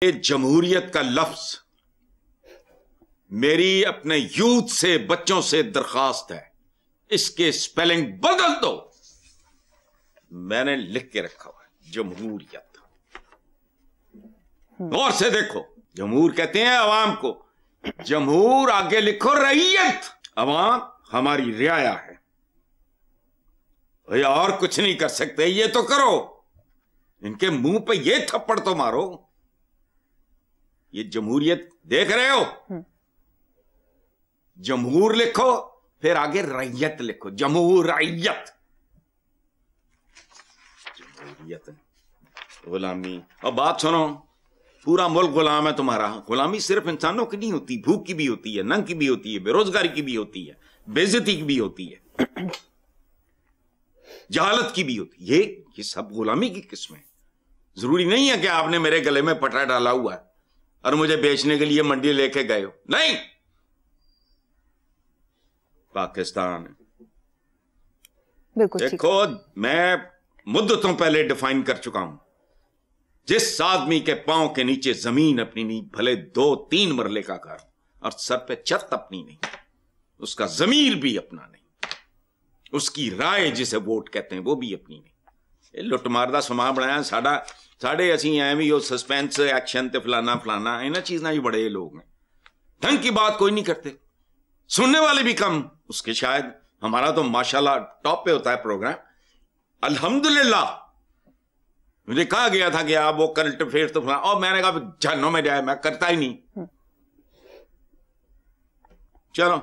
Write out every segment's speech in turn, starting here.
ये जमहूरियत का लफ्ज मेरी अपने यूथ से, बच्चों से दरखास्त है, इसके स्पेलिंग बदल दो। मैंने लिख के रखा हुआ है जमहूरियत। गौर से देखो, जमहूर कहते हैं अवाम को, जमहूर आगे लिखो रईयत। अवाम हमारी रियाया है भैया, और कुछ नहीं कर सकते, ये तो करो। इनके मुंह पे ये थप्पड़ तो मारो। ये जमहूरियत देख रहे हो, जमहूर लिखो फिर आगे रैयत लिखो, जमहूर रैयत। जमहूरियत गुलामी। अब बात सुनो, पूरा मुल्क गुलाम है तुम्हारा। गुलामी सिर्फ इंसानों की नहीं होती, भूख की भी होती है, नंग की भी होती है, बेरोजगारी की भी होती है, बेइज्जती की भी होती है, जहालत की भी होती है। ये सब गुलामी की किस्में। जरूरी नहीं है कि आपने मेरे गले में पटरा डाला हुआ है और मुझे बेचने के लिए मंडी लेके गए हो, नहीं। पाकिस्तान देखो, मैं मुद्दतों पहले डिफाइन कर चुका हूं। जिस आदमी के पांव के नीचे जमीन अपनी नहीं, भले 2-3 मरले का घर और सर पे छत अपनी नहीं, उसका जमीर भी अपना नहीं, उसकी राय जिसे वोट कहते हैं वो भी अपनी नहीं। लुटमार दा समा बनाया साढ़े असी एवं वो सस्पेंस एक्शन ते फलाना फलाना इन्हां चीज़ां ही बड़े लोग हैं। ढंग की बात कोई नहीं करते, सुनने वाले भी कम। उसके शायद हमारा तो माशाल्लाह टॉप पे होता है प्रोग्राम, अल्हम्दुलिल्लाह। मुझे कहा गया था कि आप वो करंट अफेयर्स तो फलाना, और मैंने कहा जानों में जाए, मैं करता ही नहीं। चलो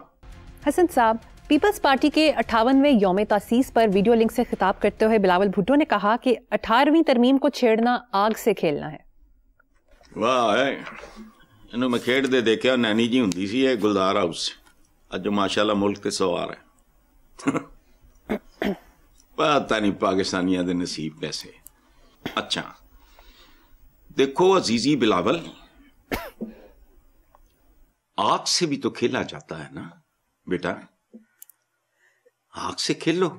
हसन साहब, पीपल्स पार्टी के 58वें यौम तासीस पर वीडियो लिंक से खिताब करते हुए बिलावल भुट्टो ने कहा कि 18वीं तरमीम को छेड़ना आग से खेलना है। वाह, इन्हों मैं खेड दे देखा, नैनी जी हुंदी सी ये गुलदार हाउस, अज माशाल्लाह मुल्क ते सवार है। पता नहीं पाकिस्तानियों के नसीब कैसे। अच्छा देखो अजीजी बिलावल, आग से भी तो खेला जाता है ना बेटा, आग से खेलो।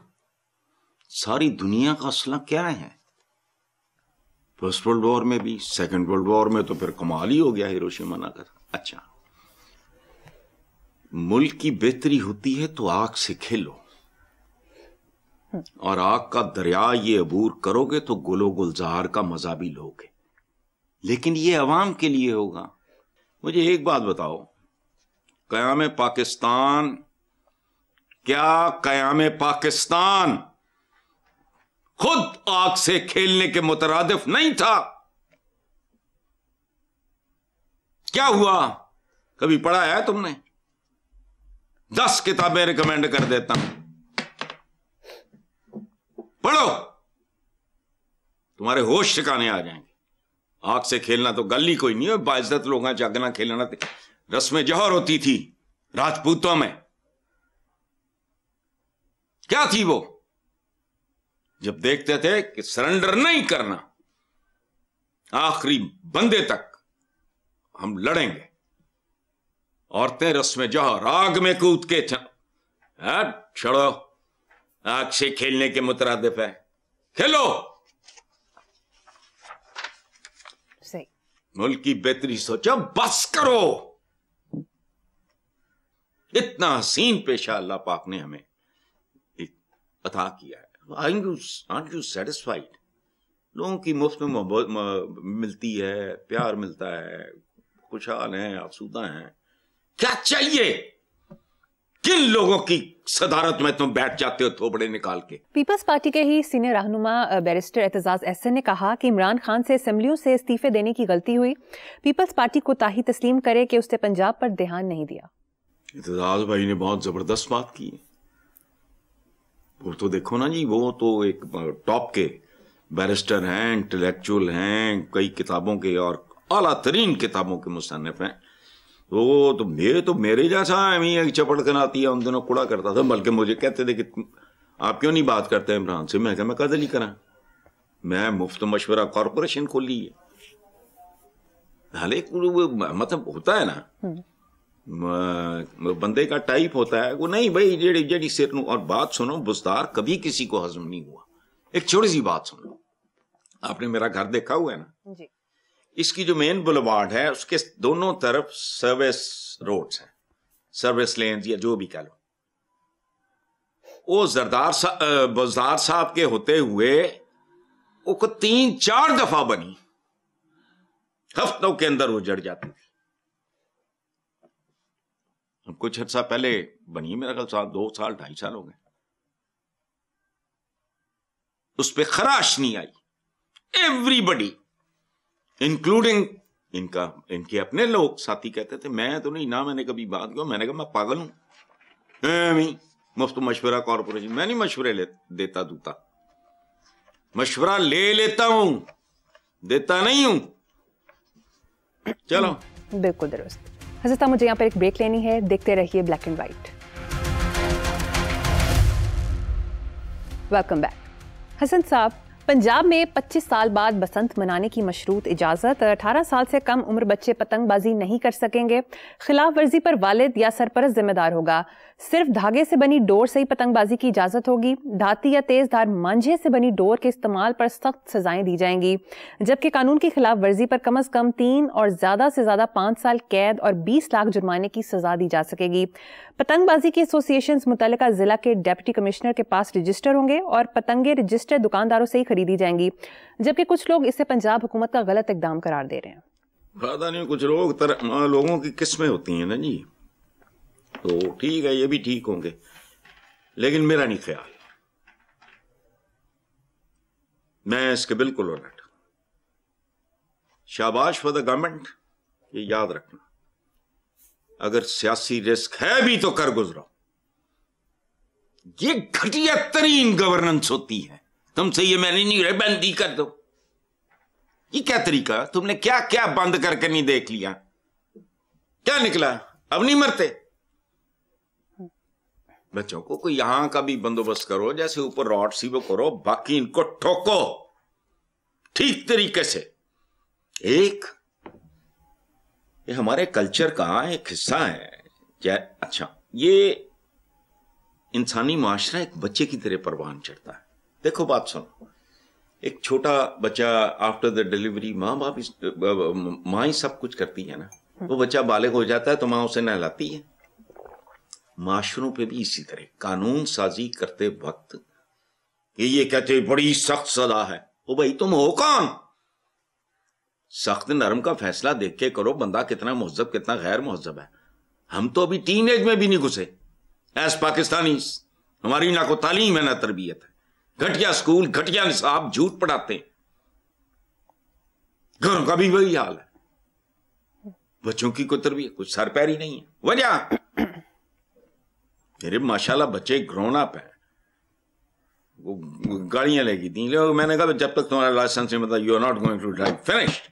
सारी दुनिया का असला क्या है, फर्स्ट वर्ल्ड वॉर में भी, सेकंड वर्ल्ड वॉर में तो फिर कमाल ही हो गया, हिरोशिमा नागासाकी। अच्छा, मुल्क की बेहतरी होती है तो आग से खेलो, और आग का दरिया ये अबूर करोगे तो गुलो गुलजार का मजा भी लोगे, लेकिन ये अवाम के लिए होगा। मुझे एक बात बताओ, क़याम पाकिस्तान, क्या क़याम पाकिस्तान खुद आग से खेलने के मुतरादिफ नहीं था? क्या हुआ, कभी पढ़ा है तुमने? 10 किताबें रिकमेंड कर देता हूं, पढ़ो, तुम्हारे होश ठिकाने आ जाएंगे। आग से खेलना तो गल ही कोई नहीं है, बाइज्जत लोग जागना खेलना। रस्में जौहर होती थी राजपूतों में, क्या थी वो? जब देखते थे कि सरेंडर नहीं करना, आखिरी बंदे तक हम लड़ेंगे, औरतें रस्में जौहर आग में कूद के छोड़ो, आग से खेलने के मुतरादिफ है, खेलो। सही। मुल्क की बेहतरी सोचो, बस करो। इतना हसीन पेशा अल्लाह पाक ने हमें अता किया है। Aren't you satisfied? लोगों की मुफ्त में मोहब्बत मिलती है, प्यार मिलता है, खुशहाल हैं, आसूदा हैं, क्या चाहिए? किन लोगों की सदारत में तुम बैठ जाते हो थोबड़े निकाल के? पीपल्स पार्टी के ही सीनियर रहनुमा बैरिस्टर एतजाज एहसन ने कहा कि इमरान खान से असेंबलियों से इस्तीफे देने की गलती हुई, पीपल्स पार्टी कोताही तस्लीम करे कि उसने पंजाब पर ध्यान नहीं दिया। एतजाज भाई ने बहुत जबरदस्त बात की है। वो तो देखो ना जी, वो तो एक टॉप के बैरिस्टर हैं, इंटेलेक्चुअल हैं, कई किताबों के और आला तरीन किताबों के मुसन्निफ हैं। तो मेरे जैसा एक चपड़ कनाती है, उन दिनों कुड़ा करता था, बल्कि मुझे कहते थे कि आप क्यों नहीं बात करते इमरान से। मैं कदर ही करा, मैं मुफ्त मशवरा कॉरपोरेशन खोली है। हाले मतलब होता है ना, बंदे का टाइप होता है वो, नहीं भाई जेडी सिर नू। और बात सुनो, बुजदार कभी किसी को हजम नहीं हुआ। एक छोटी सी बात सुनो, आपने मेरा घर देखा हुआ है ना जी। اس کی جو مین بلوارڈ ہے اس کے دونوں طرف سروس روڈز ہیں، سروس لینز یا جو بھی کہہ لو. وہ بزدار صاحب کے ہوتے ہوئے وہ 3-4 دفعہ بنی، ہفتوں کے اندر وہ جڑ جاتی تھی. کچھ عرصہ پہلے بنی، میرا خیال 2 سال 2.5 سال ہو گئے، اس پہ خراش نہیں آئی. ایوری بڈی انکلوڈنگ ان کے اپنے لوگ ساتھی کہتے تھے میں تو نہیں، نہ میں نے کبھی بات کیا. میں نے کہا میں پاگل ہوں، مفت مشورہ کارپوریشن، میں نہیں مشورے دیتا دوتا، مشورہ لے لیتا ہوں، دیتا نہیں ہوں. چلو بالکل درست. حضرت صاحب مجھے یہاں پر ایک بریک لینی ہے، دیکھتے رہیے black and white. Welcome back. Hasan sahab, Punjab میں 25 سال بعد بسنت منانے کی مشروط اجازت. 18 سال سے کم عمر بچے پتنگ بازی نہیں کر سکیں گے. خلاف ورزی پر والد یا سرپرست ذمہ دار ہوگا. صرف دھاگے سے بنی ڈور سے ہی پتنگ بازی کی اجازت ہوگی. دھاتی یا تیز دھار مانجھے سے بنی ڈور کے استعمال پر سخت سزائیں دی جائیں گی، جبکہ قانون کی خلاف ورزی پر کم از کم 3 اور زیادہ سے زیادہ 5 سال قید اور 20 لاکھ جرمانے کی سزا دی جا سکے گی. پتنگ بازی کی ایسوسیشنز متعلقہ ضلع کے ڈپٹی کمشنر کے پاس رجسٹر ہوں گے اور پتنگیں رجسٹر دکانداروں سے ہی خریدی جائیں گی، جبکہ کچھ لوگ اسے پنجاب حکومت کا غلط اقدام قرار دے رہے ہیں. پتہ نہیں، کچھ لوگوں کی قسمیں ہوتی ہیں نا جی، تو ٹھیک ہے یہ بھی ٹھیک ہوں گے، لیکن میرا نہیں خیال، میں اس کے بالکل الٹ. شاباش فار دا گورنمنٹ، یہ یاد رکھنا، اگر سیاسی رسک ہے بھی تو کر گزرو. یہ گھٹیا ترین گورننس ہوتی ہے. تم سے یہ میں نے نہیں رہے بندی کر دو، یہ کیا طریقہ؟ تم نے کیا کیا بند کر کے نہیں دیکھ لیا؟ کیا نکلا؟ اب نہیں مرتے بچوں کو. کوئی یہاں کا بھی بندوبست کرو، جیسے اوپر راڈ سی وہ کرو، باقی ان کو ٹھوکو ٹھیک طریقے سے. ایک یہ ہمارے کلچر کا ایک حصہ ہے. اچھا، یہ انسانی معاشرہ ایک بچے کی طرح پروان چڑھتا ہے. دیکھو بات سنو، ایک چھوٹا بچہ آفٹر دا ڈیلیوری ماں ہی سب کچھ کرتی ہے نا. وہ بچہ بالغ ہو جاتا ہے تو ماں اسے نہلاتی ہے. معاشروں پہ بھی اسی طرح قانون سازی کرتے وقت یہ کہتے بڑی سخت سزا ہے. وہ بھائی تم ہو کون؟ سخت نرم کا فیصلہ دیکھ کے کرو، بندہ کتنا مہذب کتنا غیر مہذب ہے. ہم تو ابھی ٹین ایج میں بھی نہیں گھسے ایز پاکستانی. ہماری نہ کو تعلیم ہے نہ تربیت ہے. گھٹیا سکول، گھٹیا نصاب، جھوٹ پڑھاتے. گھروں کا بھی وہی حال ہے، بچوں کی کوئی تربیت، کچھ سر پیر ہی نہیں ہے. وجہ میرے ماشاءاللہ بچے گرون اپ ہیں، وہ گاڑیاں لے گی تھیں. میں نے کہا جب تک تمہارا لائسنس نہیں، مطلب you are not going to drive, finished.